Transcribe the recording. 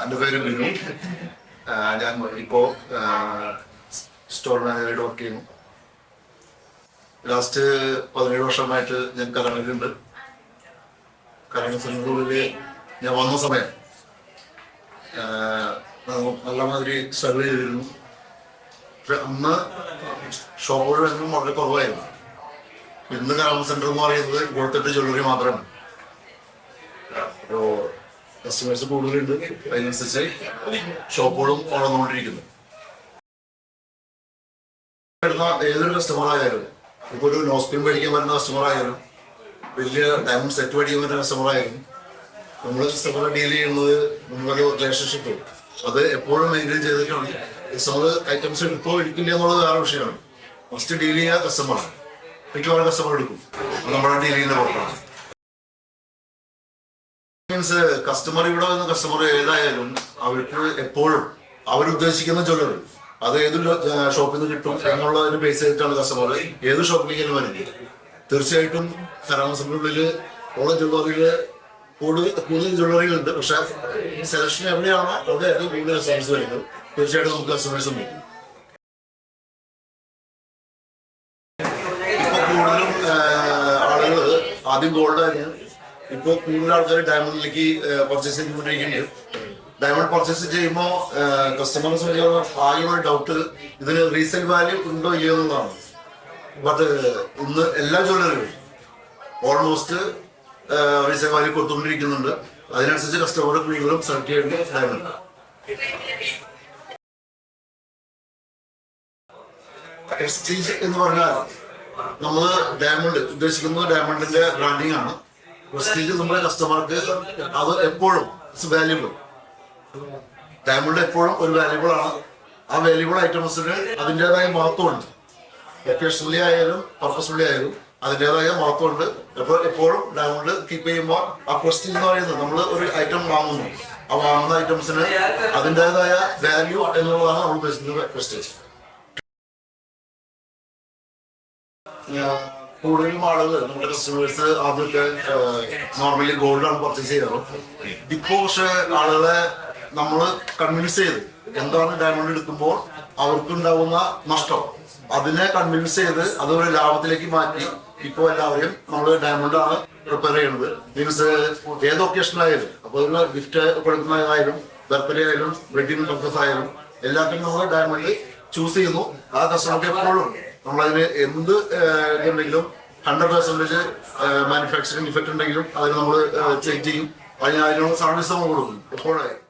എൻ്റെ പേര് ബിനു. ഞാൻ ഇപ്പോൾ സ്റ്റോർ മാനേജറായിട്ട് വർക്ക് ചെയ്യുന്നു. ലാസ്റ്റ് 17 വർഷമായിട്ട് ഞാൻ കലങ്ങളിലുണ്ട്. കലങ്ങൾ സംഘങ്ങളിൽ ഞാൻ വന്ന സമയം നല്ല മാതിരി സ്ട്രഗിൾ ചെയ്തിരുന്നു. പക്ഷെ അന്ന് ഷോപ്പുകളെല്ലാം വളരെ കുറവായിരുന്നു. ഇന്ന് കലങ്ങൾ സെന്റർ എന്ന് പറയുന്നത് ഇവിടുത്തെ ജ്വല്ലറി മാത്രമാണ്. അപ്പോൾ കസ്റ്റമേഴ്സ് കൂടുതലുണ്ട്, അതിനനുസരിച്ച് ഷോപ്പുകളും വളർന്നുകൊണ്ടിരിക്കുന്നു. ഏതൊരു കസ്റ്റമർ ആയാലും, ഇപ്പോൾ ഒരു നോസ്പിൻ മേടിക്കാൻ വരുന്ന കസ്റ്റമർ ആയാലും, വലിയ ഡയമണ്ട് സെറ്റ് മേടിക്കാൻ വരുന്ന കസ്റ്റമർ ആയാലും, നമ്മൾ കസ്റ്റമറെ ഡീൽ ചെയ്യുന്നത് നമ്മളൊരു റിലേഷൻഷിപ്പ് അത് എപ്പോഴും മെയിൻറ്റെയിൻ ചെയ്തിട്ടാണ്. കസ്റ്റമർ ഐറ്റംസ് എടുക്കോ എടുക്കില്ല എന്നുള്ളത് വേറെ വിഷയമാണ്. ഫസ്റ്റ് ഡീൽ ചെയ്യുക കസ്റ്റമറാണ്. മിക്കവാറും കസ്റ്റമർ എടുക്കും, നമ്മുടെ ഡീൽ ചെയ്യുന്ന പുറത്താണ്. മീൻസ് കസ്റ്റമർ ഇവിടെ വന്ന കസ്റ്റമർ ഏതായാലും അവർക്ക് എപ്പോഴും അവരുദ്ദേശിക്കുന്ന ജ്വല്ലറി അത് ഏതൊരു ഷോപ്പിൽ നിന്ന് കിട്ടും എന്നുള്ളതിന് ബേസ് ചെയ്തിട്ടാണ് കസ്റ്റമർ ഏത് ഷോപ്പിലേക്കും വരുന്നത്. തീർച്ചയായിട്ടും കരാമസിനുള്ളിൽ ഉള്ള ജ്വല്ലറികള് കൂടുതൽ ജ്വല്ലറികളുണ്ട്. പക്ഷെ സെലക്ഷൻ എവിടെയാണോ അവിടെ ആയിരിക്കും കൂടുതൽ കസ്റ്റമേഴ്സ് വരുന്നത്. തീർച്ചയായിട്ടും നമുക്ക് കസ്റ്റമേഴ്സ് ഉണ്ട്. ഇപ്പൊ കൂടുതലും ആളുകൾ ആദ്യം ഗോൾഡായിരുന്നു, ഇപ്പോൾ കൂടുതൽ ആൾക്കാർ ഡയമണ്ടിലേക്ക് പർച്ചേസ് ചെയ്തുകൊണ്ടിരിക്കുന്നുണ്ട്. ഡയമണ്ട് പർച്ചേസ് ചെയ്യുമ്പോൾ കസ്റ്റമറെ സംബന്ധിച്ചിടത്തോളം ആകെയുള്ള ഡൗട്ട് ഇതിന് റീസെൽ വാല്യൂ ഉണ്ടോ ഇല്ലയോ എന്നുള്ളതാണ്. ബട്ട് ഇന്ന് എല്ലാ ജ്വല്ലറികളും ഓൾമോസ്റ്റ് റീസെൽ വാല്യൂ കൊടുത്തുകൊണ്ടിരിക്കുന്നുണ്ട്. അതിനനുസരിച്ച് കസ്റ്റമർ കൂടുതലും സെലക്ട് ചെയ്യേണ്ടത് ഡയമണ്ട്. എക്സ്ചേഞ്ച് എന്ന് പറഞ്ഞാൽ നമ്മൾ ഡയമണ്ട് ഉദ്ദേശിക്കുന്നത് ഡയമണ്ടിന്റെ ബ്രാൻഡിങ് ആണ്. പ്രസ്റ്റീജ് നമ്മുടെ കസ്റ്റമർക്ക് അത് എപ്പോഴും ഇറ്റ്സ് വാല്യുബിൾ. ഡയമണ്ട് എപ്പോഴും ഒരു വാല്യുബിൾ ആണ്. ആ വാല്യുബിൾ ഐറ്റംസിന് അതിൻ്റെതായ മഹത്വമുണ്ട്. ഒക്കേഷണലി ആയാലും പർപ്പസ്ഫുള്ളി ആയാലും അതിൻ്റെതായ മഹത്വമുണ്ട്. അപ്പോൾ എപ്പോഴും ഡയമണ്ട് കീപ്പ് ചെയ്യുമ്പോൾ ആ പ്രസ്റ്റീജ് എന്ന് പറയുന്നത് നമ്മൾ ഒരു ഐറ്റം വാങ്ങുന്നു, ആ വാങ്ങുന്ന ഐറ്റംസിന് അതിൻ്റെതായ വാല്യൂ എന്നുള്ളതാണ് നമ്മൾ ഉദ്ദേശിക്കുന്നത് പ്രസ്റ്റീജ്. കൂടുതലും ആളുകൾ നമ്മുടെ കസ്റ്റമേഴ്സ് ആദ്യമൊക്കെ നോർമലി ഗോൾഡാണ് പർച്ചേസ് ചെയ്യാറ്. ഇപ്പോൾ പക്ഷെ ആളുകളെ നമ്മൾ കൺവിൻസ് ചെയ്ത് എന്താണ് ഡയമണ്ട് എടുക്കുമ്പോൾ അവർക്കുണ്ടാവുന്ന നഷ്ടം അതിനെ കൺവിൻസ് ചെയ്ത് അതൊരു ലാഭത്തിലേക്ക് മാറ്റി ഇപ്പോൾ എല്ലാവരും നമ്മൾ ഡയമണ്ട് ആണ് പ്രിപ്പയർ ചെയ്യുന്നത്. മീൻസ് ഏത് ഒക്കേഷനിലായാലും, അപ്പോൾ അതിന് ഗിഫ്റ്റ് കൊടുക്കുന്നതായാലും, ബർത്ത്ഡേ ആയാലും, വെഡിങ് പർപ്പസ് ആയാലും എല്ലാത്തിനും നമ്മൾ ഡയമണ്ട് ചൂസ് ചെയ്യുന്നു. ആ കസ്റ്റമർക്ക് എപ്പോഴും നമ്മളതിന് എന്ത് ഉണ്ടെങ്കിലും 100% മാനുഫാക്ചറിങ് ഡിഫക്റ്റ് ഉണ്ടെങ്കിലും അതിന് നമ്മൾ ചെക്ക് ചെയ്യും. അതിനുള്ള സർവീസ് നമ്മൾ കൊടുക്കും എപ്പോഴായാലും.